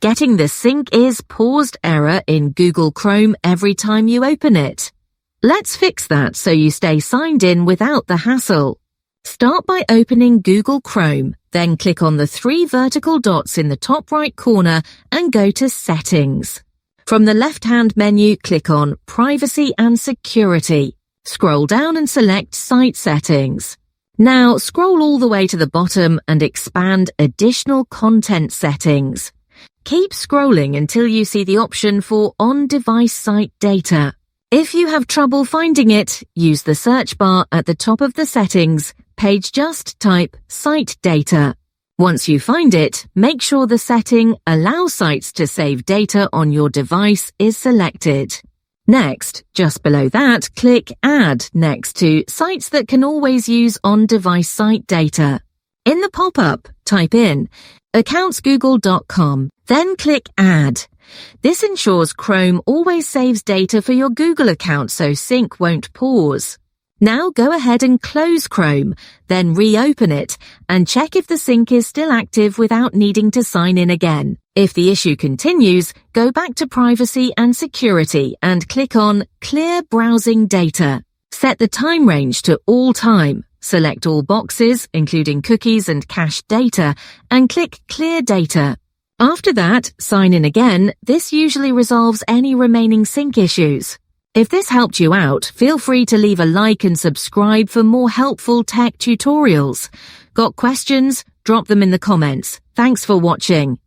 Getting the sync is paused error in Google Chrome every time you open it. Let's fix that so you stay signed in without the hassle. Start by opening Google Chrome, then click on the 3 vertical dots in the top right corner and go to Settings. From the left-hand menu, click on Privacy and Security. Scroll down and select Site Settings. Now scroll all the way to the bottom and expand Additional Content Settings. Keep scrolling until you see the option for On-Device Site Data. If you have trouble finding it, use the search bar at the top of the settings page. Just type Site Data. Once you find it, make sure the setting Allow sites to save data on your device is selected. Next, just below that, click Add next to Sites that can always use on-device site data. In the pop-up, type in accountsgoogle.com, then click Add. This ensures Chrome always saves data for your Google account so sync won't pause. Now go ahead and close Chrome, then reopen it and check if the sync is still active without needing to sign in again. If the issue continues, go back to Privacy and Security and click on Clear Browsing Data. Set the time range to all time, select all boxes, including cookies and cached data, and click Clear Data. After that, sign in again. This usually resolves any remaining sync issues. If this helped you out, feel free to leave a like and subscribe for more helpful tech tutorials. Got questions? Drop them in the comments. Thanks for watching.